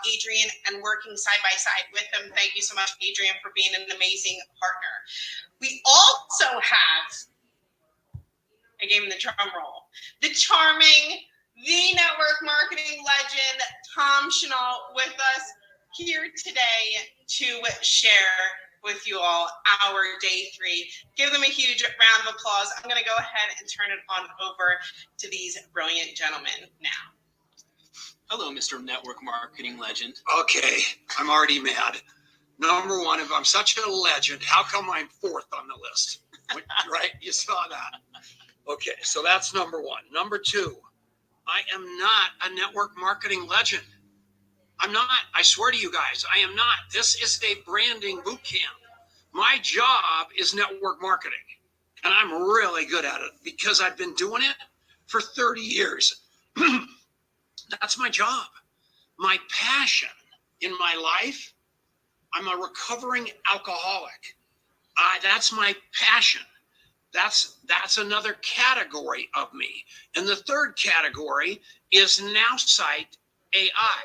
Adrian and working side by side with him. Thank you so much, Adrian, for being an amazing partner. We also have, I gave him the drum roll, the charming, the network marketing legend, Tom Chenault, with us here today to share with you all our day 3. Give them a huge round of applause. I'm going to go ahead and turn it on over to these brilliant gentlemen now. Hello, Mr. Network Marketing Legend. Okay, I'm already mad. Number one, if I'm such a legend, how come I'm 4th on the list? Right? You saw that. Okay, so that's number one. Number 2, I am not a network marketing legend. I'm not. I swear to you guys, I am not. This is a branding boot camp. My job is network marketing, and I'm really good at it because I've been doing it for 30 years. That's my job. My passion in my life, I'm a recovering alcoholic. That's my passion. That's another category of me. And the third category is NowSite AI.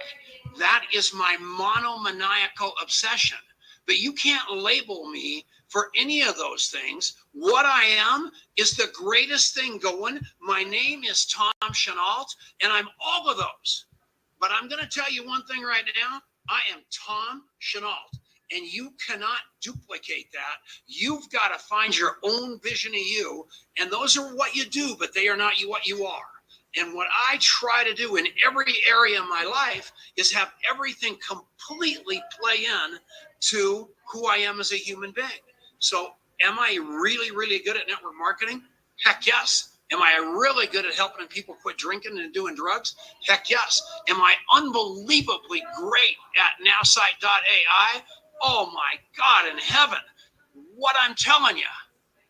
That is my monomaniacal obsession. But you can't label me for any of those things. What I am is the greatest thing going. My name is Tom Chenault, and I'm all of those. But I'm going to tell you one thing right now. I am Tom Chenault, and you cannot duplicate that. You've got to find your own vision of you, and those are what you do, but they are not what you are. And what I try to do in every area of my life is have everything completely play in to who I am as a human being. So am I really, really good at network marketing? Heck yes. Am I really good at helping people quit drinking and doing drugs? Heck yes. Am I unbelievably great at NowSite.ai? Oh my God in heaven. What I'm telling you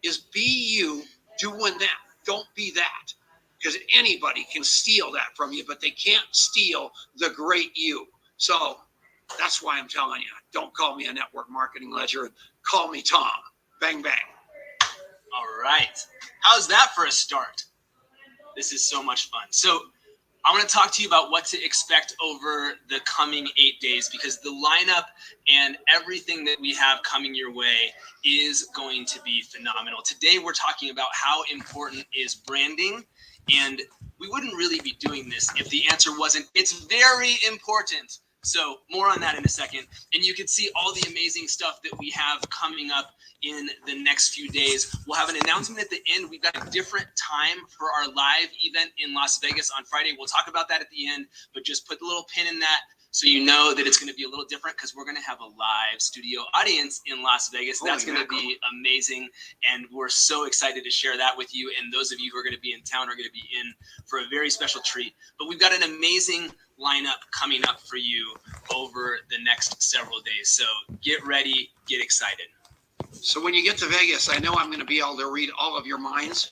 is be you doing that. Don't be that. Because anybody can steal that from you, but they can't steal the great you. So that's why I'm telling you, don't call me a network marketing legend. Call me Tom. Bang, bang. All right. How's that for a start? This is so much fun. So I want to talk to you about what to expect over the coming 8 days, because the lineup and everything that we have coming your way is going to be phenomenal. Today, we're talking about how important is branding. And we wouldn't really be doing this if the answer wasn't, it's very important. So more on that in a second. And you can see all the amazing stuff that we have coming up in the next few days. We'll have an announcement at the end. We've got a different time for our live event in Las Vegas on Friday. We'll talk about that at the end, but just put the little pin in that so you know that it's going to be a little different, because we're going to have a live studio audience in Las Vegas. That's going to be amazing, and we're so excited to share that with you. And those of you who are going to be in town are going to be in for a very special treat. But we've got an amazing lineup coming up for you over the next several days. So get ready, get excited. So when you get to Vegas, I know I'm going to be able to read all of your minds.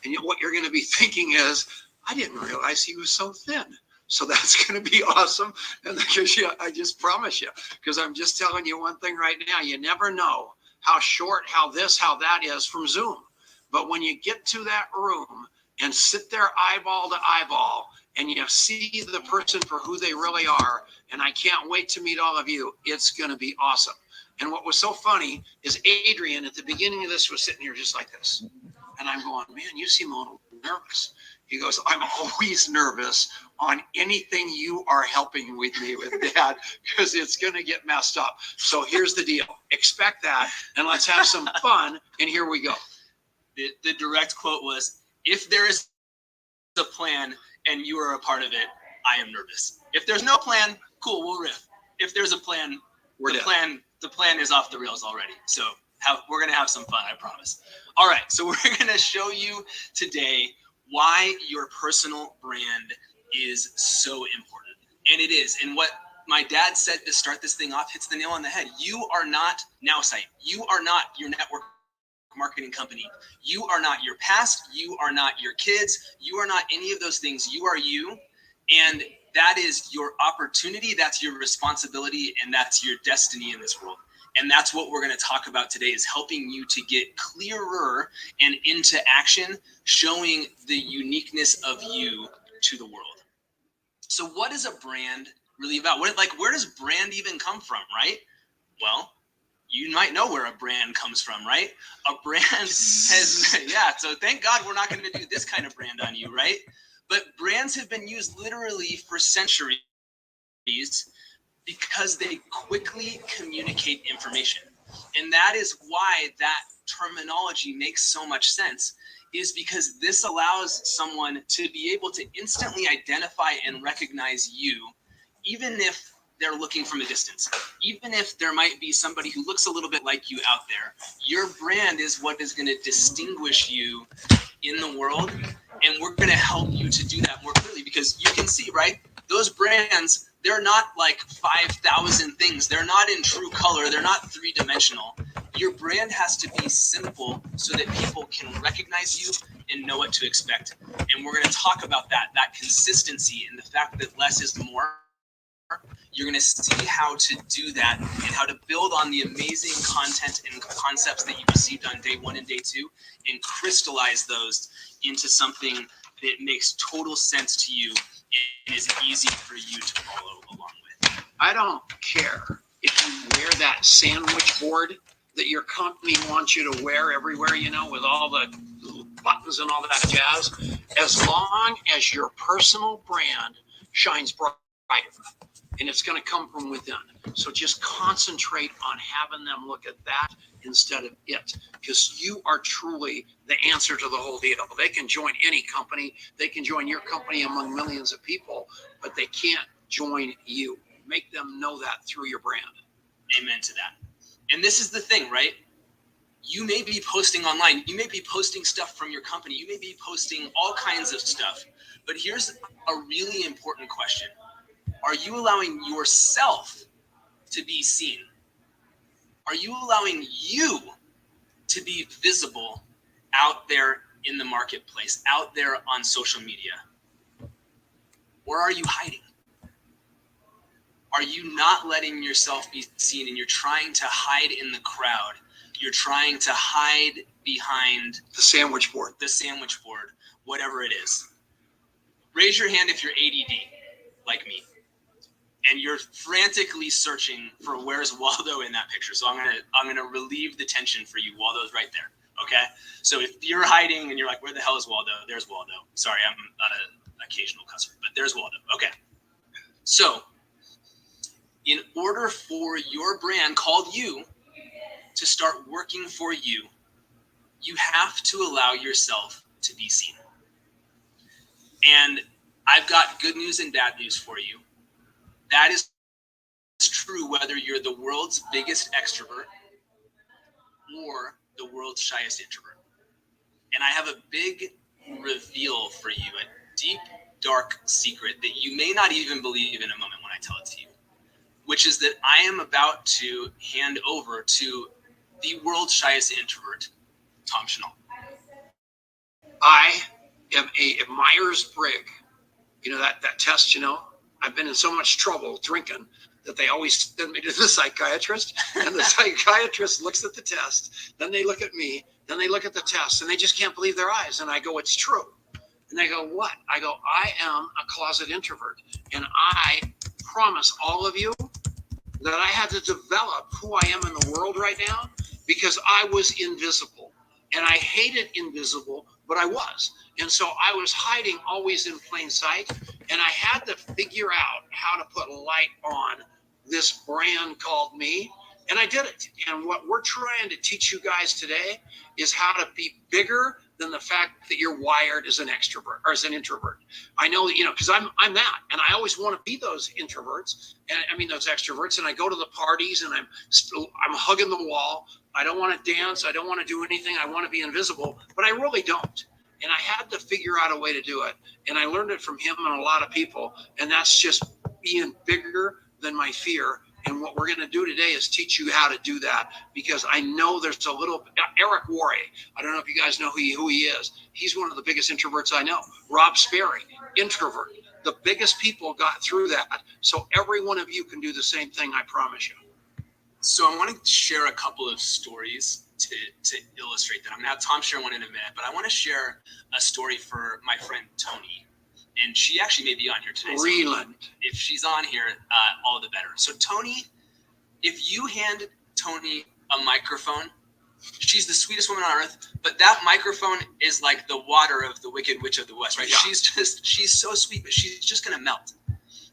And what you're going to be thinking is, I didn't realize he was so thin. So that's going to be awesome. And because I just promise you, because I'm just telling you one thing right now, you never know how short, how this, how that is from Zoom. But when you get to that room and sit there eyeball to eyeball and you see the person for who they really are, and I can't wait to meet all of you, it's going to be awesome. And what was so funny is Adrian at the beginning of this was sitting here just like this. And I'm going, man, you seem a little nervous. He goes, I'm always nervous on anything you are helping with me with, Dad, because it's going to get messed up. So here's the deal. Expect that, and let's have some fun, and here we go. The direct quote was, if there is a plan and you are a part of it, I am nervous. If there's no plan, cool, we'll riff. If there's a plan, the plan is off the rails already. So we're going to have some fun, I promise. All right, so we're going to show you today why your personal brand is so important. And it is. And what my dad said to start this thing off hits the nail on the head. You are not NowSite. You are not your network marketing company. You are not your past. You are not your kids. You are not any of those things. You are you. And that is your opportunity. That's your responsibility. And that's your destiny in this world. And that's what we're going to talk about today, is helping you to get clearer and into action, showing the uniqueness of you to the world. So what is a brand really about. Where does brand even come from, right? Well, you might know where a brand comes from, right? A brand has, yeah, so thank God we're not going to do this kind of brand on you, right? But brands have been used literally for centuries because they quickly communicate information. And that is why that terminology makes so much sense, is because this allows someone to be able to instantly identify and recognize you, even if they're looking from a distance. Even if there might be somebody who looks a little bit like you out there, your brand is what is going to distinguish you in the world. And we're going to help you to do that more clearly, because you can see, right? Those brands, they're not like 5,000 things. They're not in true color. They're not three-dimensional. Your brand has to be simple so that people can recognize you and know what to expect. And we're going to talk about that consistency, and the fact that less is more. You're going to see how to do that and how to build on the amazing content and concepts that you received on day 1 and day 2 and crystallize those into something that makes total sense to you and is easy for you to follow along with. I don't care if you wear that sandwich board that your company wants you to wear everywhere, with all the buttons and all that jazz, as long as your personal brand shines brighter. And it's going to come from within. So just concentrate on having them look at that instead of it, because you are truly the answer to the whole deal. They can join any company. They can join your company among millions of people, but they can't join you. Make them know that through your brand. Amen to that. And this is the thing, right? You may be posting online. You may be posting stuff from your company. You may be posting all kinds of stuff. But here's a really important question. Are you allowing yourself to be seen? Are you allowing you to be visible out there in the marketplace, out there on social media? Or are you hiding? Are you not letting yourself be seen and you're trying to hide in the crowd? You're trying to hide behind the sandwich board, whatever it is. Raise your hand if you're ADD, like me, and you're frantically searching for where's Waldo in that picture. So I'm gonna relieve the tension for you. Waldo's right there. Okay. So if you're hiding and you're like, where the hell is Waldo? There's Waldo. Sorry, I'm not an occasional cusser, but there's Waldo. Okay. So in order for your brand called you to start working for you, you have to allow yourself to be seen. And I've got good news and bad news for you. That is true whether you're the world's biggest extrovert or the world's shyest introvert. And I have a big reveal for you, a deep, dark secret that you may not even believe in a moment when I tell it to you, which is that I am about to hand over to the world's shyest introvert, Tom Schnall. I am a Myers-Briggs, that test, I've been in so much trouble drinking that they always send me to the psychiatrist, and the psychiatrist looks at the test, then they look at me, then they look at the test, and they just can't believe their eyes. And I go, it's true. And they go, what? I go, I am a closet introvert. And I promise all of you that I had to develop who I am in the world right now because I was invisible. And I hated invisible, but I was. And so I was hiding always in plain sight. And I had to figure out how to put light on this brand called me. And I did it. And what we're trying to teach you guys today is how to be bigger than the fact that you're wired as an extrovert or as an introvert. I know, because I'm that. And I always want to be those introverts. And those extroverts. And I go to the parties and I'm hugging the wall. I don't want to dance. I don't want to do anything. I want to be invisible, but I really don't. And I had to figure out a way to do it. And I learned it from him and a lot of people. And that's just being bigger than my fear. And what we're going to do today is teach you how to do that, because I know there's a little Eric Worre. I don't know if you guys know who he is. He's one of the biggest introverts I know. Rob Sperry, introvert. The biggest people got through that. So every one of you can do the same thing, I promise you. So I want to share a couple of stories to illustrate that. I'm going to have Tom share one in a minute, but I want to share a story for my friend Tony. and she actually may be on here today. Breland. So if she's on here, all the better. So Tony, if you hand Tony a microphone, she's the sweetest woman on earth, but that microphone is like the water of the Wicked Witch of the West, right? Yeah. She's so sweet, but she's just going to melt.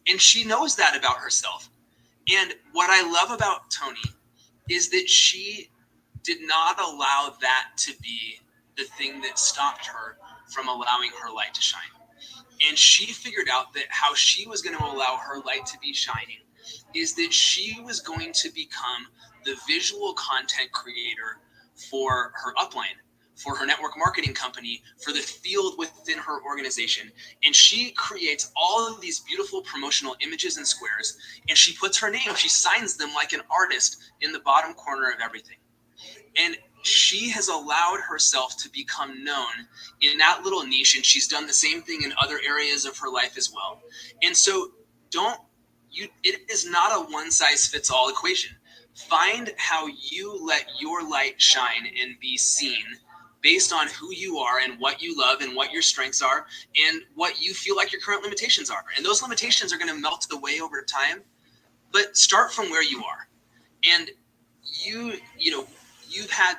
And she knows that about herself. And what I love about Tony is that she did not allow that to be the thing that stopped her from allowing her light to shine. And she figured out that how she was going to allow her light to be shining is that she was going to become the visual content creator for her upline, for her network marketing company, for the field within her organization. And she creates all of these beautiful promotional images and squares, and she puts her name, she signs them like an artist in the bottom corner of everything. And she has allowed herself to become known in that little niche, and she's done the same thing in other areas of her life as well. And so it is not a one-size-fits-all equation. Find how you let your light shine and be seen based on who you are and what you love and what your strengths are and what you feel like your current limitations are. And those limitations are going to melt away over time, but start from where you are. And you've had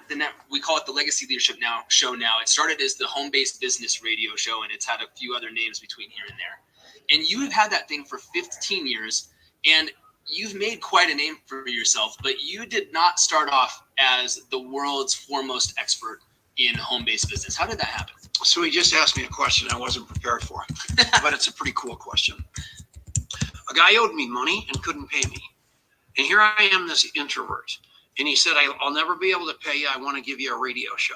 we call it the Legacy Leadership show now. It started as the Home-Based Business Radio show, and it's had a few other names between here and there. And you have had that thing for 15 years, and you've made quite a name for yourself, but you did not start off as the world's foremost expert in home-based business. How did that happen? So he just asked me a question I wasn't prepared for, but it's a pretty cool question. A guy owed me money and couldn't pay me. And here I am, this introvert. And he said, I'll never be able to pay you. I want to give you a radio show.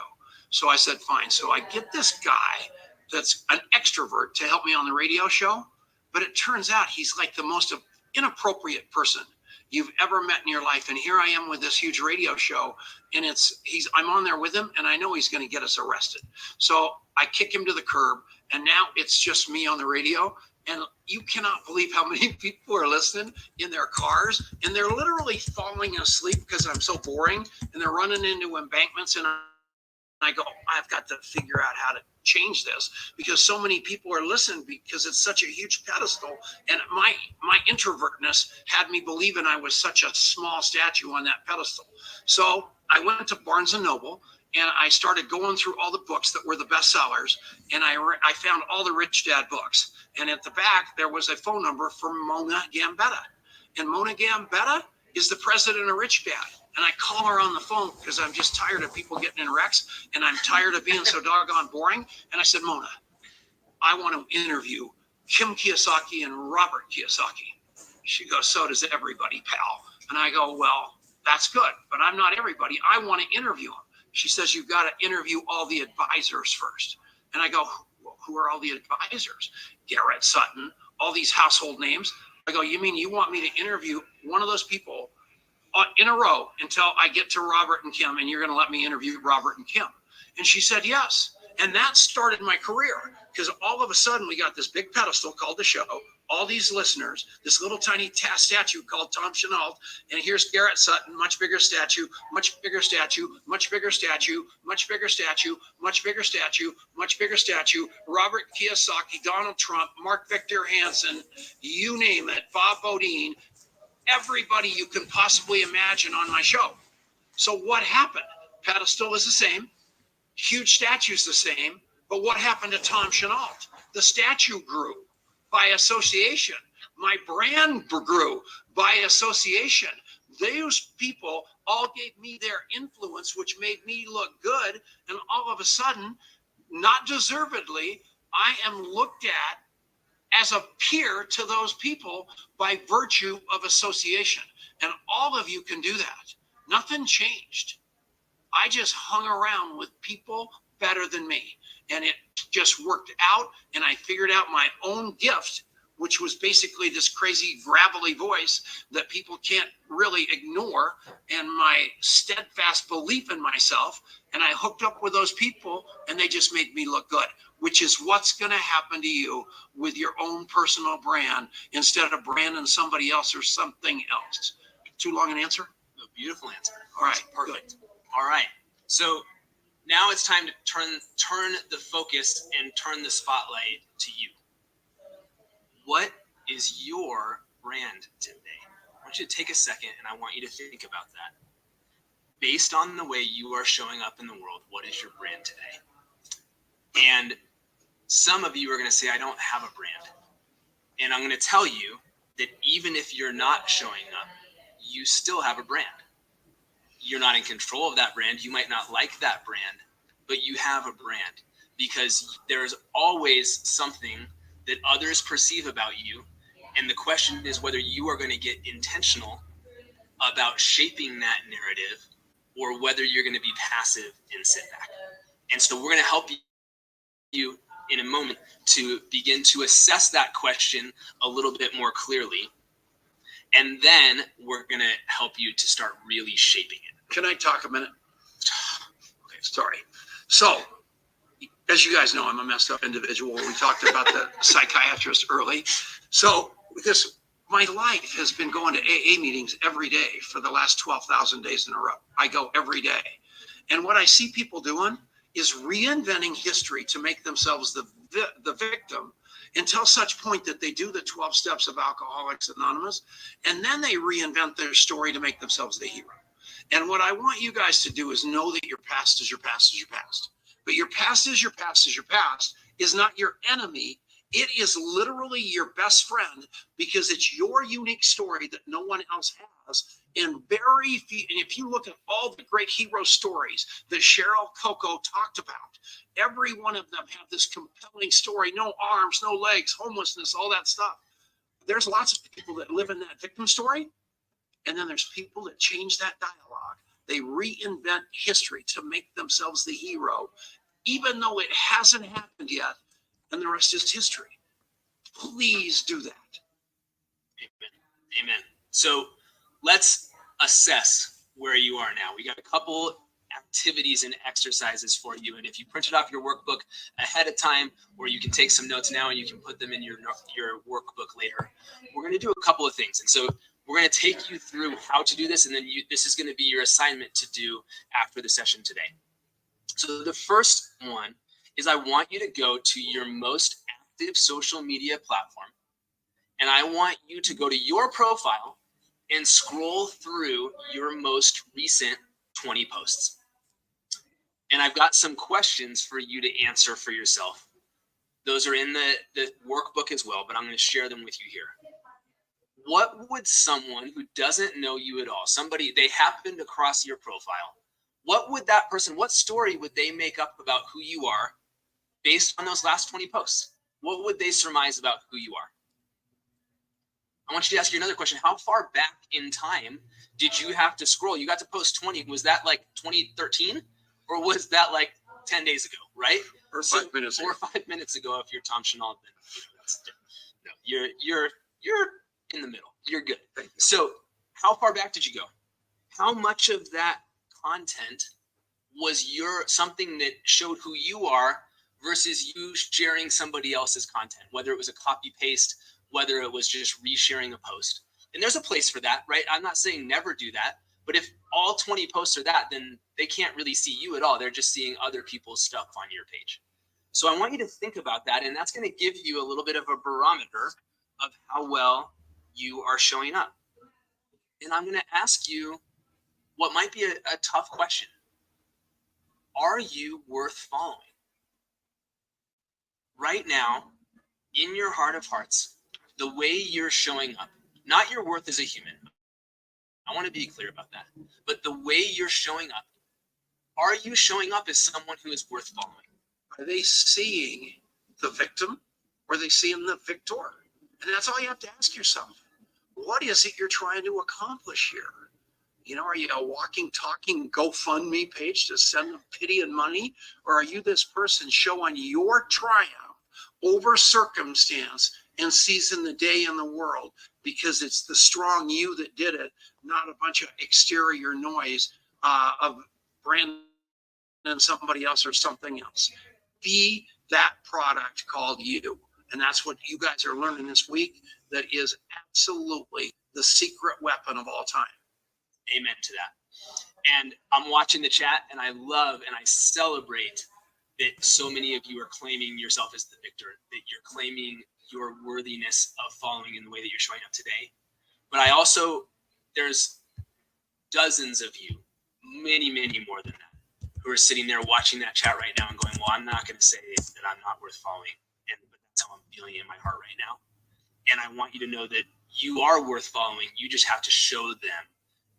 So I said, fine. So I get this guy that's an extrovert to help me on the radio show. But it turns out he's like the most inappropriate person you've ever met in your life. And here I am with this huge radio show, and I'm on there with him, and I know he's going to get us arrested. So I kick him to the curb, and now it's just me on the radio. And you cannot believe how many people are listening in their cars, and they're literally falling asleep because I'm so boring, and they're running into embankments, and I go, I've got to figure out how to change this because so many people are listening because it's such a huge pedestal. And my introvertness had me believing I was such a small statue on that pedestal. So I went to Barnes & Noble and I started going through all the books that were the best sellers. And I found all the Rich Dad books. And at the back, there was a phone number for Mona Gambetta. And Mona Gambetta is the president of Rich Dad. And I call her on the phone because I'm just tired of people getting in wrecks and I'm tired of being so doggone boring. And I said, Mona, I want to interview Kim Kiyosaki and Robert Kiyosaki. She goes, so does everybody, pal. And I go, well, that's good, but I'm not everybody. I want to interview them. She says, you've got to interview all the advisors first. And I go, who are all the advisors? Garrett Sutton, all these household names. I go, you mean you want me to interview one of those people in a row until I get to Robert and Kim, and you're going to let me interview Robert and Kim? And she said, yes. And that started my career because all of a sudden we got this big pedestal called the show, all these listeners, this little tiny statue called Tom Chenault, and here's Garrett Sutton, much bigger statue, much bigger statue, much bigger statue, much bigger statue, much bigger statue, much bigger statue, Robert Kiyosaki, Donald Trump, Mark Victor Hansen, you name it, Bob Bodine, everybody you can possibly imagine on my show. So what happened? Pedestal is the same. Huge statue's the same. But what happened to Tom Chenault? The statue grew by association. My brand grew by association. Those people all gave me their influence, which made me look good. And all of a sudden, not deservedly, I am looked at as a peer to those people by virtue of association. And all of you can do that. Nothing changed. I just hung around with people better than me. And it just worked out. And I figured out my own gift, which was basically this crazy gravelly voice that people can't really ignore, and my steadfast belief in myself. And I hooked up with those people, and they just made me look good, which is what's going to happen to you with your own personal brand instead of branding somebody else or something else. Too long an answer? A beautiful answer. All right, Perfect. Good. All right. So now it's time to turn the focus and turn the spotlight to you. What is your brand today? I want you to take a second and I want you to think about that. Based on the way you are showing up in the world, what is your brand today? And some of you are going to say, I don't have a brand. And I'm going to tell you that even if you're not showing up, you still have a brand. You're not in control of that brand. You might not like that brand, but you have a brand because there's always something that others perceive about you. And the question is whether you are going to get intentional about shaping that narrative or whether you're going to be passive and sit back. And so we're going to help you in a moment to begin to assess that question a little bit more clearly. And then we're going to help you to start really shaping it. Can I talk a minute? Okay, sorry. So, as you guys know, I'm a messed up individual. We talked about the psychiatrist early. So, because my life has been going to AA meetings every day for the last 12,000 days in a row. I go every day. And what I see people doing is reinventing history to make themselves the victim until such point that they do the 12 steps of Alcoholics Anonymous, and then they reinvent their story to make themselves the hero. And what I want you guys to do is know that your past is your past is your past. But your past is your past is your past is not your enemy. It is literally your best friend because it's your unique story that no one else has. And very few, and if you look at all the great hero stories that Cheryl Coco talked about, every one of them have this compelling story, no arms, no legs, homelessness, all that stuff. There's lots of people that live in that victim story. And then there's people that change that dialogue. They reinvent history to make themselves the hero, even though it hasn't happened yet. And the rest is history. Please do that. Amen. Amen. So let's assess where you are now. We got a couple activities and exercises for you. And if you printed off your workbook ahead of time, or you can take some notes now and you can put them in your workbook later, we're going to do a couple of things. And so we're going to take you through how to do this. And then this is going to be your assignment to do after the session today. So the first one is I want you to go to your most active social media platform. And I want you to go to your profile and scroll through your most recent 20 posts. And I've got some questions for you to answer for yourself. Those are in the workbook as well, but I'm going to share them with you here. What would someone who doesn't know you at all, they happened to cross your profile, what story would they make up about who you are based on those last 20 posts? What would they surmise about who you are? I want you to ask you another question. How far back in time did you have to scroll? You got to post 20. Was that like 2013? Or was that like 10 days ago, right? Or 5 minutes ago. Or 5 minutes ago if you're Tom Chenault. No, you're in the middle. You're good. So how far back did you go? How much of that content was something that showed who you are versus you sharing somebody else's content, whether it was a copy paste, whether it was just resharing a post? And there's a place for that, right? I'm not saying never do that, but if all 20 posts are that, then they can't really see you at all. They're just seeing other people's stuff on your page. So I want you to think about that, and that's going to give you a little bit of a barometer of how well you are showing up. And I'm going to ask you what might be a tough question. Are you worth following? Right now, in your heart of hearts, the way you're showing up, not your worth as a human. I want to be clear about that. But the way you're showing up, are you showing up as someone who is worth following? Are they seeing the victim or are they seeing the victor? And that's all you have to ask yourself. What is it you're trying to accomplish here? You know, are you a walking, talking GoFundMe page to send them pity and money? Or are you this person showing your triumph over circumstance and seizing the day in the world because it's the strong you that did it, not a bunch of exterior noise of Brandme and somebody else or something else? Be that product called you. And that's what you guys are learning this week. That is absolutely the secret weapon of all time. Amen to that. And I'm watching the chat and I love and I celebrate that so many of you are claiming yourself as the victor, that you're claiming your worthiness of following in the way that you're showing up today. But there's dozens of you, many, many more than that, who are sitting there watching that chat right now and going, well, I'm not going to say that I'm not worth following. But that's how I'm feeling in my heart right now. And I want you to know that you are worth following. You just have to show them.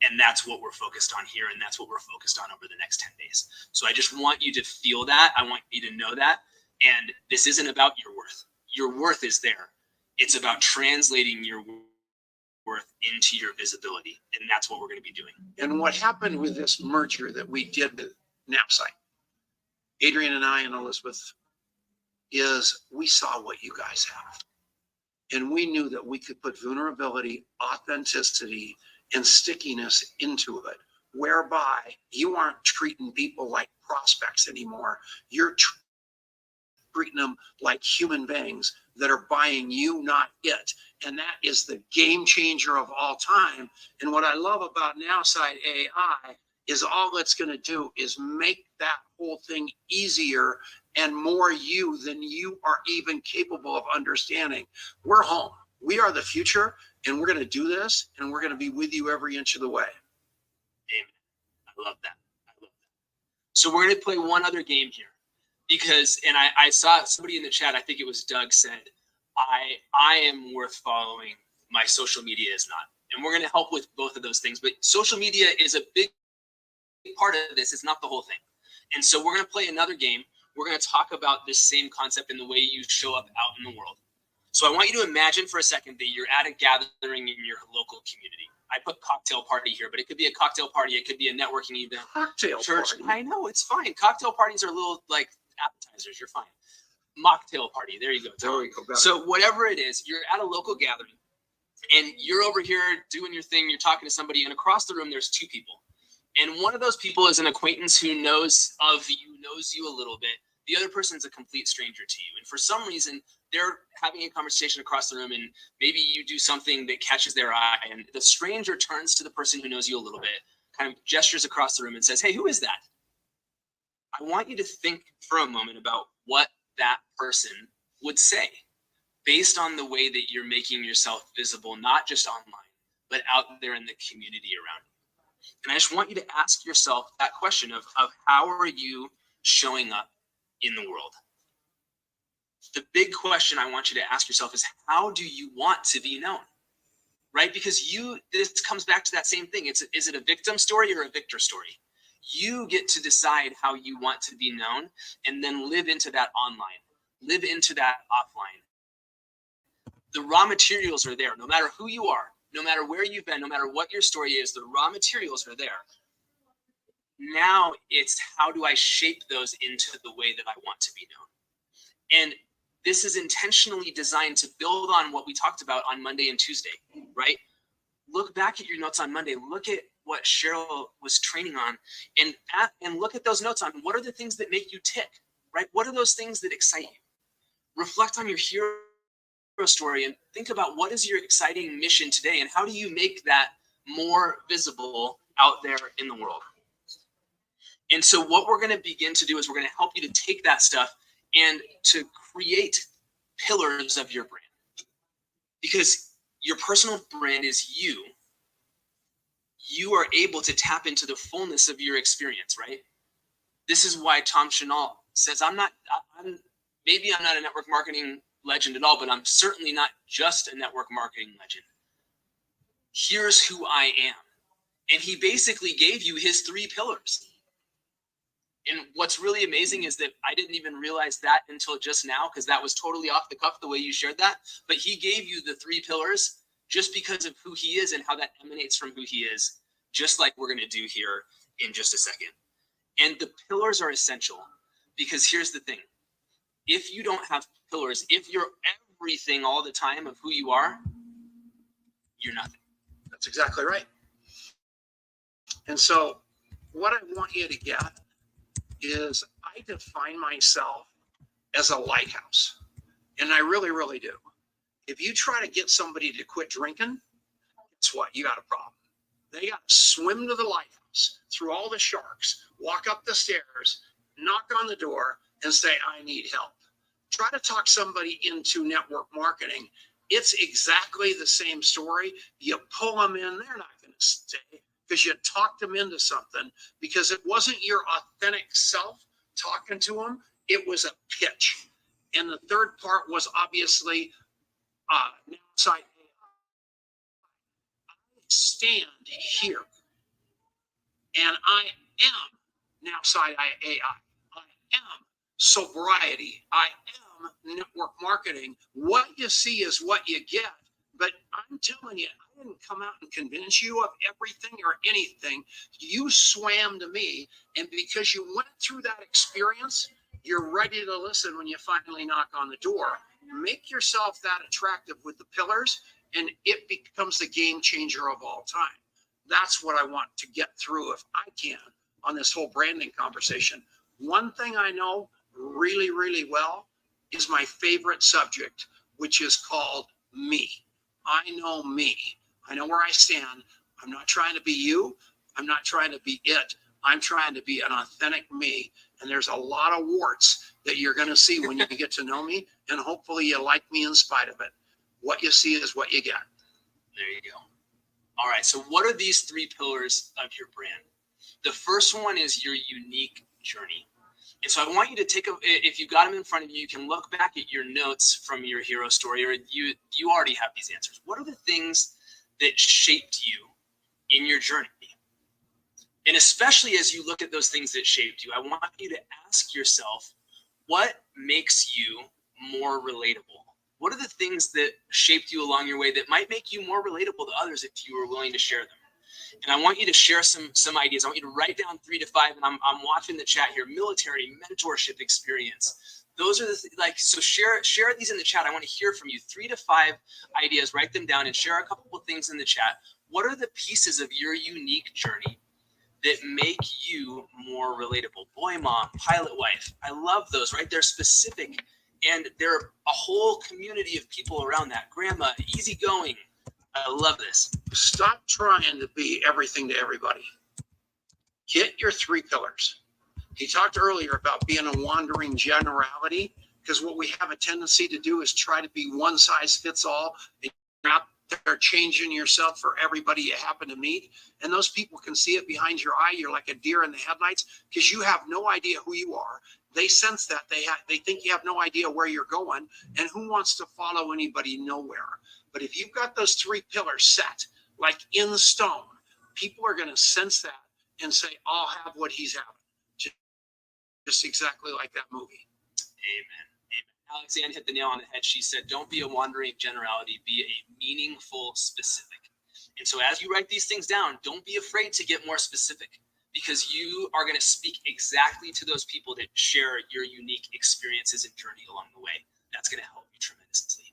And that's what we're focused on here. And that's what we're focused on over the next 10 days. So I just want you to feel that. I want you to know that. And this isn't about your worth. Your worth is there. It's about translating your worth into your visibility. And that's what we're going to be doing. And what happened with this merger that we did with Knapsack, Adrian and I and Elizabeth, is we saw what you guys have. And we knew that we could put vulnerability, authenticity, and stickiness into it, whereby you aren't treating people like prospects anymore. You're treating them like human beings that are buying you, not it. And that is the game changer of all time. And what I love about Nowside AI is all it's going to do is make that whole thing easier and more you than you are even capable of understanding. We're home. We are the future, and we're going to do this, and we're going to be with you every inch of the way. Amen. I love that. I love that. So we're going to play one other game here because, and I saw somebody in the chat, I think it was Doug, said, I am worth following. My social media is not. And we're going to help with both of those things. But social media is a big part of this. It's not the whole thing. And so we're going to play another game. We're going to talk about this same concept in the way you show up out in the world. So I want you to imagine for a second that you're at a gathering in your local community. I put cocktail party here, but it could be a cocktail party. It could be a networking event. Cocktail church. party. I know, it's fine. Cocktail parties are little like appetizers. You're fine. Mocktail party. There you go. There we go. So whatever it is, you're at a local gathering and you're over here doing your thing. You're talking to somebody, and across the room, there's two people. And one of those people is an acquaintance who knows you a little bit. The other person's a complete stranger to you. And for some reason, they're having a conversation across the room, and maybe you do something that catches their eye, and the stranger turns to the person who knows you a little bit, kind of gestures across the room and says, hey, who is that? I want you to think for a moment about what that person would say based on the way that you're making yourself visible, not just online, but out there in the community around you. And I just want you to ask yourself that question of how are you showing up in the world? The big question I want you to ask yourself is, how do you want to be known? Right? Because this comes back to that same thing. Is it a victim story or a victor story? You get to decide how you want to be known and then live into that online, live into that offline. The raw materials are there. No matter who you are, no matter where you've been, no matter what your story is, the raw materials are there. Now it's how do I shape those into the way that I want to be known? And this is intentionally designed to build on what we talked about on Monday and Tuesday, right? Look back at your notes on Monday. Look at what Cheryl was training on and look at those notes on what are the things that make you tick, right? What are those things that excite you? Reflect on your hero story and think about what is your exciting mission today and how do you make that more visible out there in the world? And so what we're going to begin to do is we're going to help you to take that stuff and to create pillars of your brand. Because your personal brand is you. You are able to tap into the fullness of your experience, right? This is why Tom Chenault says, maybe I'm not a network marketing legend at all, but I'm certainly not just a network marketing legend. Here's who I am. And he basically gave you his 3 pillars. And what's really amazing is that I didn't even realize that until just now, because that was totally off the cuff the way you shared that. But he gave you the 3 pillars just because of who he is and how that emanates from who he is, just like we're going to do here in just a second. And the pillars are essential because here's the thing. If you don't have pillars, if you're everything all the time of who you are, you're nothing. That's exactly right. And so what I want you to get is I define myself as a lighthouse. And I really, really do. If you try to get somebody to quit drinking, guess what? You got a problem. They got to swim to the lighthouse, through all the sharks, walk up the stairs, knock on the door, and say, I need help. try to talk somebody into network marketing. It's exactly the same story. You pull them in, they're not going to stay because you talked them into something because it wasn't your authentic self talking to them. It was a pitch. And the third part was obviously outside. I stand here and I am now side AI. I am sobriety. I am network marketing. What you see is what you get. But I'm telling you, I didn't come out and convince you of everything or anything. You swam to me. And because you went through that experience, you're ready to listen when you finally knock on the door. Make yourself that attractive with the pillars, and it becomes the game changer of all time. That's what I want to get through if I can on this whole branding conversation. One thing I know really, really well is my favorite subject, which is called me. I know me. I know where I stand. I'm not trying to be you. I'm not trying to be it. I'm trying to be an authentic me. And there's a lot of warts that you're going to see when you get to know me. And hopefully you like me in spite of it. What you see is what you get. There you go. All right. So what are these three pillars of your brand? The first one is your unique journey. And so I want you to take if you've got them in front of you, you can look back at your notes from your hero story, or you already have these answers. What are the things that shaped you in your journey? And especially as you look at those things that shaped you, I want you to ask yourself, what makes you more relatable? What are the things that shaped you along your way that might make you more relatable to others if you were willing to share them? And I want you to share some ideas. I want you to write down 3 to 5, and I'm watching the chat here. Military, mentorship experience. Those are so share these in the chat. I want to hear from you. 3 to 5 ideas. Write them down and share a couple of things in the chat. What are the pieces of your unique journey that make you more relatable? Boy, mom, pilot wife. I love those, right? They're specific, and they're a whole community of people around that. Grandma, easygoing. I love this. Stop trying to be everything to everybody. Get your 3 pillars. He talked earlier about being a wandering generality, because what we have a tendency to do is try to be one size fits all. And you're out there changing yourself for everybody you happen to meet. And those people can see it behind your eye. You're like a deer in the headlights because you have no idea who you are. They sense that. They think you have no idea where you're going. And who wants to follow anybody nowhere? But if you've got those 3 pillars set, like in stone, people are going to sense that and say, I'll have what he's having. Just exactly like that movie. Amen. Amen. Alexanne hit the nail on the head. She said, don't be a wandering generality, be a meaningful specific. And so as you write these things down, don't be afraid to get more specific, because you are going to speak exactly to those people that share your unique experiences and journey along the way. That's going to help you tremendously.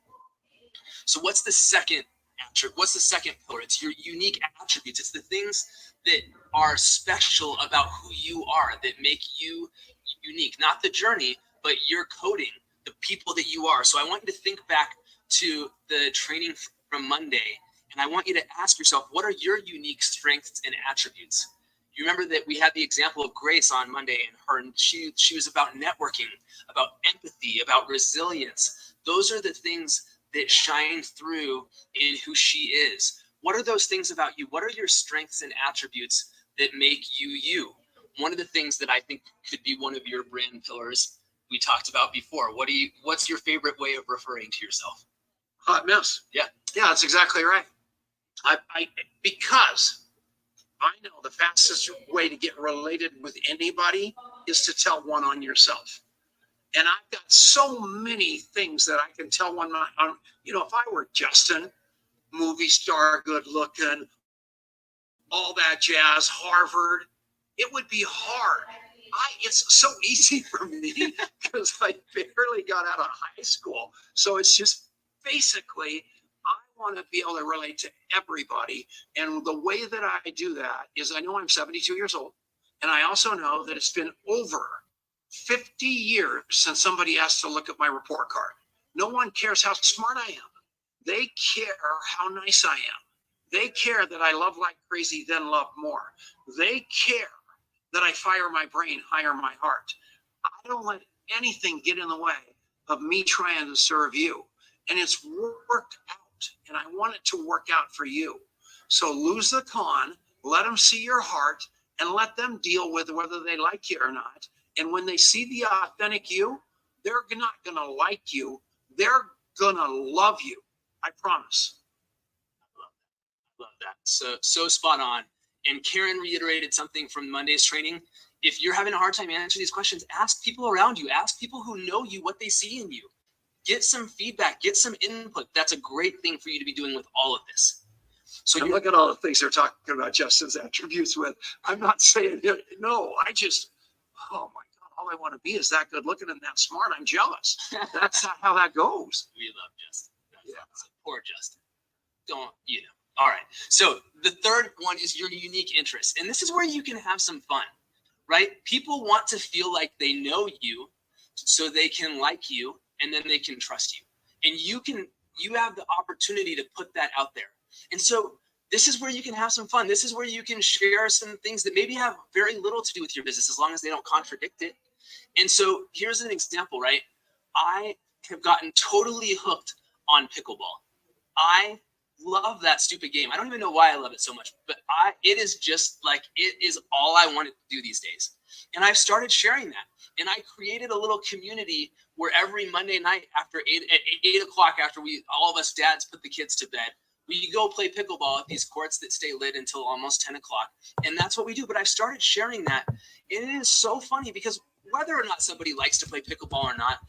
So what's the second attribute? What's the second pillar? It's your unique attributes. It's the things that are special about who you are, that make you unique. Not the journey, but your coding, the people that you are. So I want you to think back to the training from Monday, and I want you to ask yourself, what are your unique strengths and attributes? You remember that we had the example of Grace on Monday, and she was about networking, about empathy, about resilience. Those are the things that shine through in who she is. What are those things about you? What are your strengths and attributes that make you you? One of the things that I think could be one of your brand pillars we talked about before. What's your favorite way of referring to yourself? Hot mess. Yeah, that's exactly right. Because I know the fastest way to get related with anybody is to tell one on yourself. And I've got so many things that I can tell one on, if I were Justin, movie star, good looking, all that jazz, Harvard, it would be hard. It's so easy for me because I barely got out of high school. So it's just basically, I want to be able to relate to everybody. And the way that I do that is I know I'm 72 years old. And I also know that it's been over 50 years since somebody asked to look at my report card. No one cares how smart I am. They care how nice I am. They care that I love like crazy, then love more. They care that I fire my brain, hire my heart. I don't let anything get in the way of me trying to serve you. And it's worked out, and I want it to work out for you. So lose the con, let them see your heart, and let them deal with whether they like you or not. And when they see the authentic you, they're not going to like you. They're going to love you. I promise. Love that. So spot on. And Karen reiterated something from Monday's training. If you're having a hard time answering these questions, ask people around you. Ask people who know you what they see in you. Get some feedback. Get some input. That's a great thing for you to be doing with all of this. So and look at all the things they're talking about Justin's attributes with. I'm not saying it. No, I just, oh my God, all I want to be is that good looking and that smart. I'm jealous. That's not how that goes. We love Justin. Poor Justin. Don't, All right. So the third one is your unique interest. And this is where you can have some fun, right? People want to feel like they know you so they can like you and then they can trust you. And you have the opportunity to put that out there. And so this is where you can have some fun. This is where you can share some things that maybe have very little to do with your business as long as they don't contradict it. And so here's an example, right? I have gotten totally hooked on pickleball. I love that stupid game. I don't even know why I love it so much, but it is just like, it is all I want to do these days. And I've started sharing that. And I created a little community where every Monday night at 8 o'clock, after all of us dads put the kids to bed, we go play pickleball at these courts that stay lit until almost 10 o'clock. And that's what we do. But I've started sharing that. And it is so funny because whether or not somebody likes to play pickleball or not,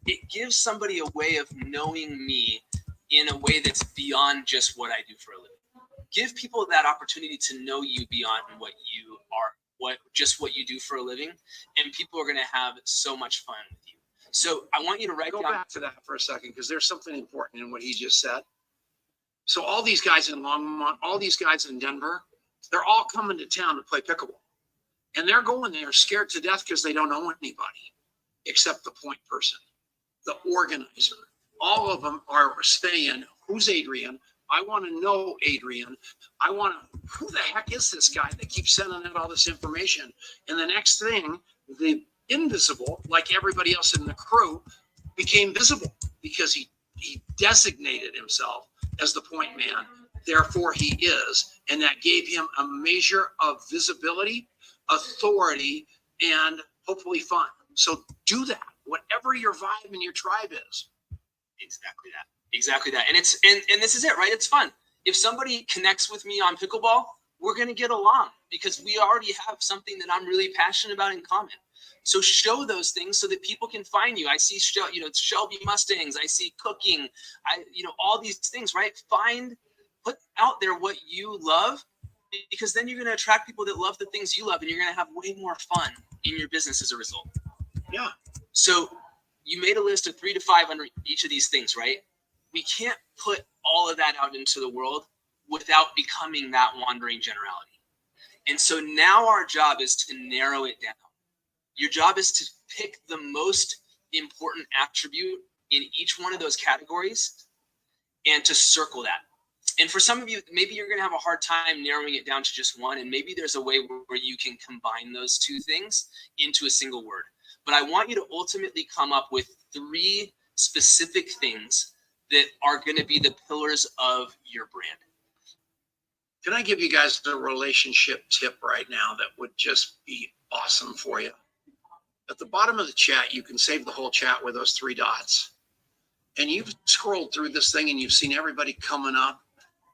it gives somebody a way of knowing me in a way that's beyond just what I do for a living. Give people that opportunity to know you beyond what you are, what you do for a living, and people are going to have so much fun with you. So I want you to write down. Go back to that for a second because there's something important in what he just said. So all these guys in Longmont, all these guys in Denver, they're all coming to town to play pickleball. And they're going there scared to death because they don't know anybody except the point person, the organizer. All of them are saying, who's Adrian? I want to know Adrian. Who the heck is this guy that keeps sending out all this information? And the next thing, the invisible, like everybody else in the crew, became visible because he designated himself as the point man. Therefore, he is. And that gave him a measure of visibility, authority, and hopefully fun. So do that, whatever your vibe and your tribe is. Exactly that. And this is it, right? It's fun. If somebody connects with me on pickleball, we're going to get along because we already have something that I'm really passionate about in common. So show those things so that people can find you. I see, Shelby Mustangs. I see cooking. All these things, right? Put out there what you love, because then you're going to attract people that love the things you love, and you're going to have way more fun in your business as a result. Yeah. So you made a list of 3 to 5 under each of these things, right? We can't put all of that out into the world without becoming that wandering generality. And so now our job is to narrow it down. Your job is to pick the most important attribute in each one of those categories and to circle that. And for some of you, maybe you're going to have a hard time narrowing it down to just one. And maybe there's a way where you can combine those two things into a single word. But I want you to ultimately come up with 3 specific things that are going to be the pillars of your brand. Can I give you guys a relationship tip right now that would just be awesome for you? At the bottom of the chat, you can save the whole chat with those 3 dots. And you've scrolled through this thing and you've seen everybody coming up.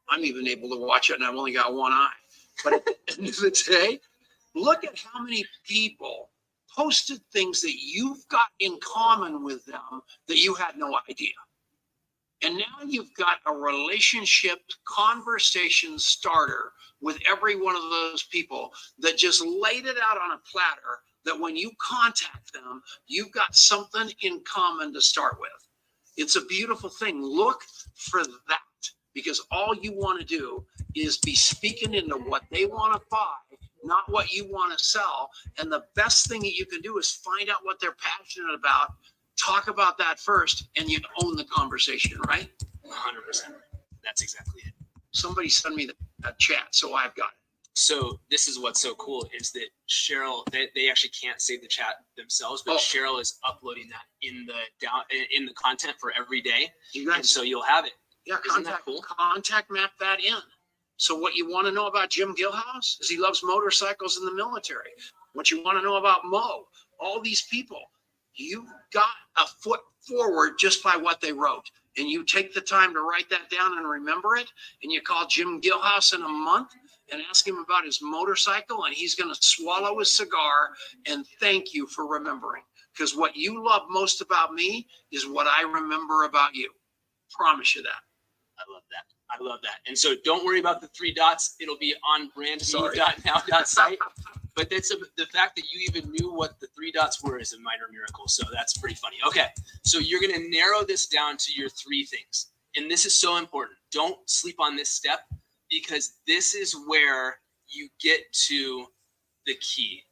I'm even able to watch it and I've only got one eye. But at the end of the day, look at how many people posted things that you've got in common with them that you had no idea. And now you've got a relationship conversation starter with every one of those people that just laid it out on a platter that when you contact them, you've got something in common to start with. It's a beautiful thing. Look for that, because all you want to do is be speaking into what they want to buy, not what you want to sell. And the best thing that you can do is find out what they're passionate about, talk about that first, and you own the conversation, right? 100%. That's exactly it. Somebody send me that chat so I've got it. So this is what's so cool is that Cheryl, they actually can't save the chat themselves, but Cheryl is uploading that in the content for every day. You guys, and so you'll have it. Yeah, contact map that in. So what you want to know about Jim Gilhouse is he loves motorcycles in the military. What you want to know about Mo, all these people, you got a foot forward just by what they wrote. And you take the time to write that down and remember it. And you call Jim Gilhouse in a month and ask him about his motorcycle. And he's going to swallow his cigar and thank you for remembering. Because what you love most about me is what I remember about you. Promise you that. I love that. I love that. And so don't worry about the 3 dots. It'll be on brandme.now.site. But that's the fact that you even knew what the 3 dots were is a minor miracle. So that's pretty funny. Okay. So you're going to narrow this down to your 3 things. And this is so important. Don't sleep on this step because this is where you get to the key.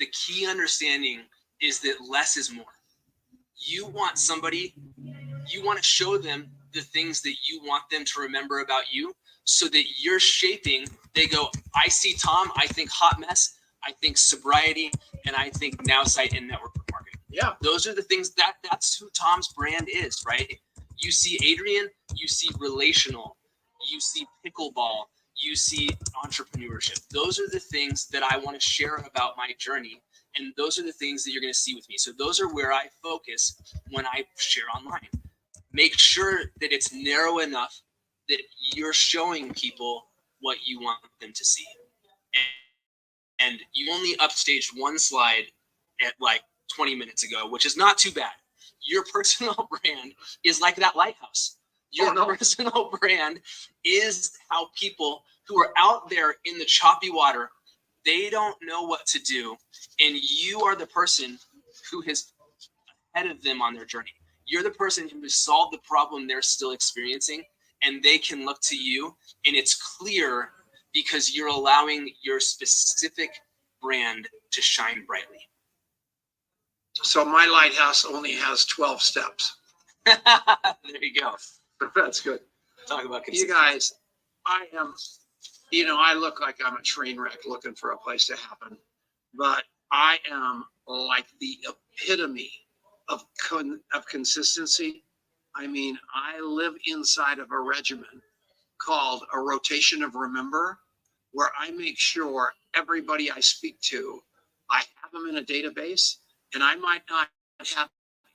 The key understanding is that less is more. You want to show them the things that you want them to remember about you so that you're shaping, they go, I see Tom, I think hot mess, I think sobriety, and I think now site and network marketing. Yeah. Those are the things that's who Tom's brand is, right? You see Adrian, you see relational, you see pickleball, you see entrepreneurship. Those are the things that I want to share about my journey. And those are the things that you're going to see with me. So those are where I focus when I share online. Make sure that it's narrow enough that you're showing people what you want them to see. And you only upstaged 1 slide at like 20 minutes ago, which is not too bad. Your personal brand is like that lighthouse. Your personal brand is how people who are out there in the choppy water, they don't know what to do. And you are the person who is ahead of them on their journey. You're the person who has solved the problem they're still experiencing, and they can look to you. And it's clear because you're allowing your specific brand to shine brightly. So my lighthouse only has 12 steps. There you go. That's good. Talk about you guys. I am, I look like I'm a train wreck looking for a place to happen, but I am like the epitome of consistency. I mean, I live inside of a regimen called a rotation of remember, where I make sure everybody I speak to, I have them in a database, and I might not have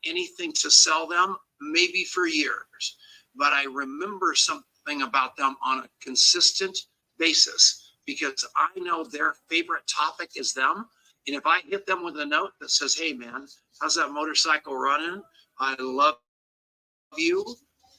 anything to sell them, maybe for years, but I remember something about them on a consistent basis because I know their favorite topic is them. And if I hit them with a note that says, hey man, how's that motorcycle running? I love you,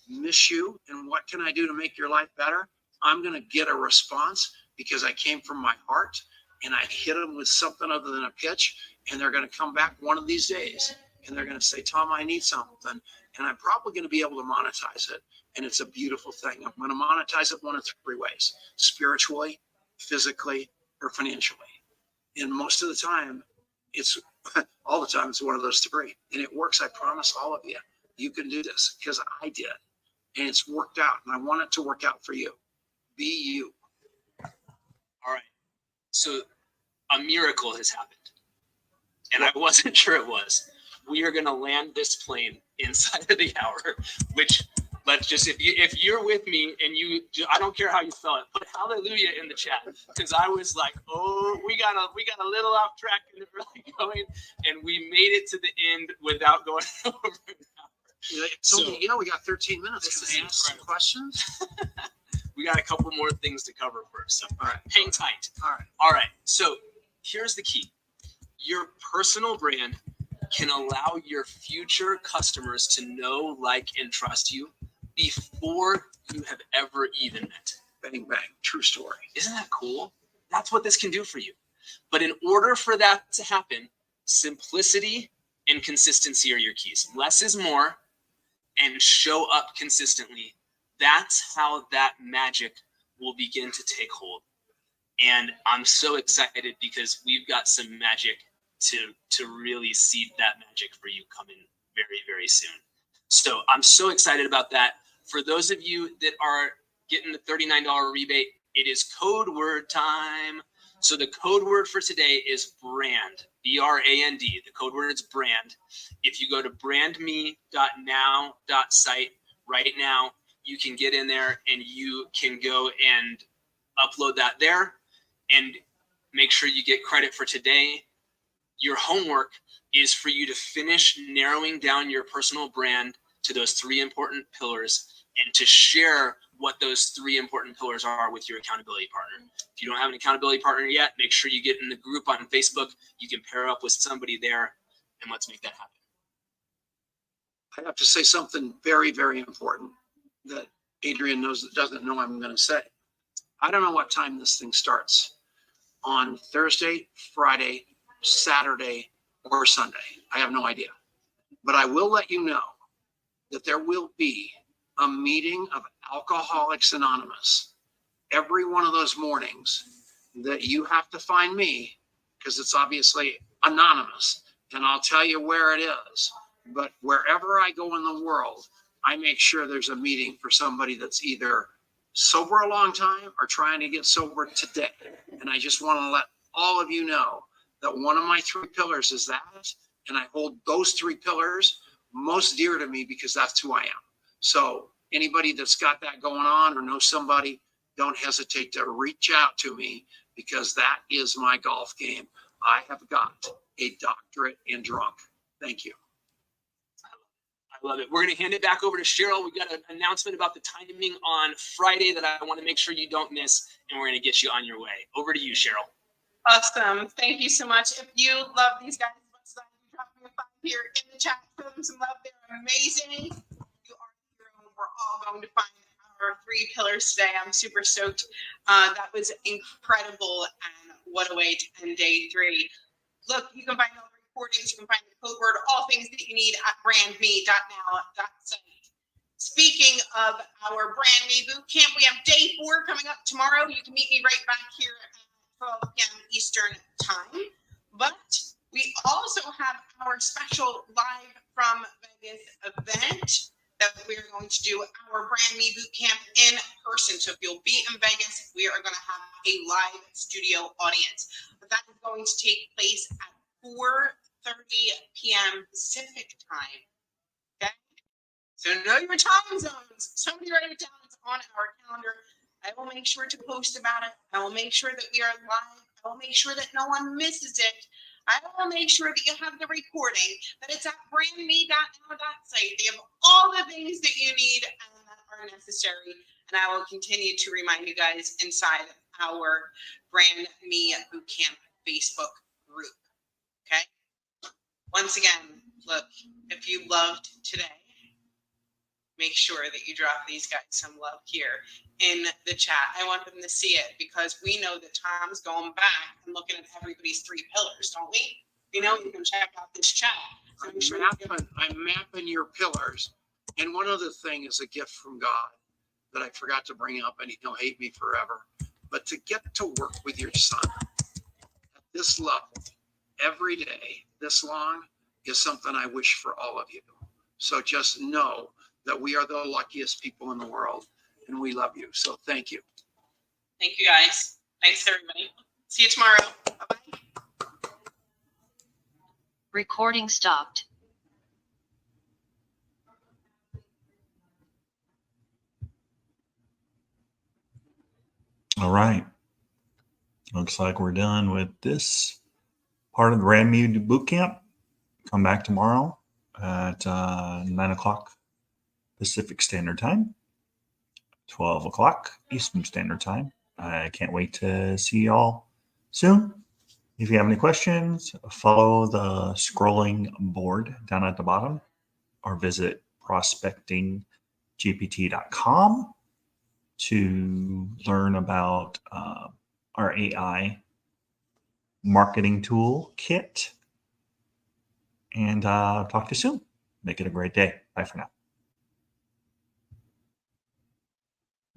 miss you, and what can I do to make your life better? I'm going to get a response because I came from my heart and I hit them with something other than a pitch, and they're going to come back one of these days and they're going to say, Tom, I need something. And I'm probably going to be able to monetize it. And it's a beautiful thing. I'm going to monetize it one of 3 ways: spiritually, physically, or financially. And most of the time, it's all the time, it's one of those 3. And it works. I promise all of you, you can do this because I did. And it's worked out. And I want it to work out for you. Be you. All right. So a miracle has happened. And I wasn't sure it was. We are going to land this plane inside of the hour, which let's just, if you're with me and I don't care how you spell it, put hallelujah in the chat. Cause I was like, oh, we got a little off track and really going, and we made it to the end without going over an hour. So, we got 13 minutes. Can I ask some questions? We got a couple more things to cover first. So all right, hang tight. All right. So here's the key. Your personal brand can allow your future customers to know, like, and trust you before you have ever even met. Bang, bang. True story. Isn't that cool? That's what this can do for you. But in order for that to happen, simplicity and consistency are your keys. Less is more, and show up consistently. That's how that magic will begin to take hold. And I'm so excited because we've got some magic to really seed that magic for you coming very, very soon. So I'm so excited about that. For those of you that are getting the $39 rebate, It is code word time. So the code word for today is brand, B-R-A-N-D. The code word is brand. If you go to brandme.now.site right now, you can get in there and you can go and upload that there and make sure you get credit for today. Your homework is for you to finish narrowing down your personal brand to those 3 important pillars and to share what those 3 important pillars are with your accountability partner. If you don't have an accountability partner yet, make sure you get in the group on Facebook. You can pair up with somebody there, and let's make that happen. I have to say something very, very important that Adrian doesn't know I'm going to say. I don't know what time this thing starts on Thursday, Friday, Saturday, or Sunday. I have no idea. But I will let you know that there will be a meeting of Alcoholics Anonymous every one of those mornings that you have to find me because it's obviously anonymous. And I'll tell you where it is. But wherever I go in the world, I make sure there's a meeting for somebody that's either sober a long time or trying to get sober today. And I just want to let all of you know that one of my 3 pillars is that. And I hold those 3 pillars most dear to me because that's who I am. So anybody that's got that going on or knows somebody, don't hesitate to reach out to me because that is my golf game. I have got a doctorate in drunk. Thank you. I love it. We're going to hand it back over to Cheryl. We've got an announcement about the timing on Friday that I want to make sure you don't miss, and we're going to get you on your way. Over to you, Cheryl. Awesome. Thank you so much. If you love these guys as much as I do, drop me a 5 here in the chat. Show them some love. They're amazing. You are a hero. We're all going to find our 3 pillars today. I'm super stoked. That was incredible. And what a way to end day 3. Look, you can find all the recordings. You can find the code word, all things that you need at brandme.now.site. Speaking of our Brandme Bootcamp, we have day 4 coming up tomorrow. You can meet me right back here at 12 p.m. Eastern time. But we also have our special live from Vegas event that we are going to do our Brandme Bootcamp in person. So if you'll be in Vegas, we are going to have a live studio audience. But that is going to take place at 4:30 p.m. Pacific time. Okay? So know your time zones. Somebody write it down. It's on our calendar. I will make sure to post about it. I will make sure that we are live. I will make sure that no one misses it. I will make sure that you have the recording, that it's at brandme.now.site. They have all the things that you need and that are necessary. And I will continue to remind you guys inside our Brandme Bootcamp Facebook group. Okay? Once again, look, if you loved today, make sure that you drop these guys some love here in the chat. I want them to see it because we know that Tom's going back and looking at everybody's 3 pillars, don't we? You know, you can check out this chat. So I'm mapping your pillars. And one other thing is a gift from God that I forgot to bring up, and he'll hate me forever. But to get to work with your son at this level, every day, this long, is something I wish for all of you. So just know that we are the luckiest people in the world, and we love you. So thank you. Thank you, guys. Thanks, everybody. See you tomorrow. Bye-bye. Recording stopped. All right. Looks like we're done with this part of the Brandme Bootcamp. Come back tomorrow at 9 o'clock Pacific Standard Time, 12 o'clock Eastern Standard Time. I can't wait to see y'all soon. If you have any questions, follow the scrolling board down at the bottom or visit prospectinggpt.com to learn about our AI marketing tool kit. And talk to you soon. Make it a great day. Bye for now.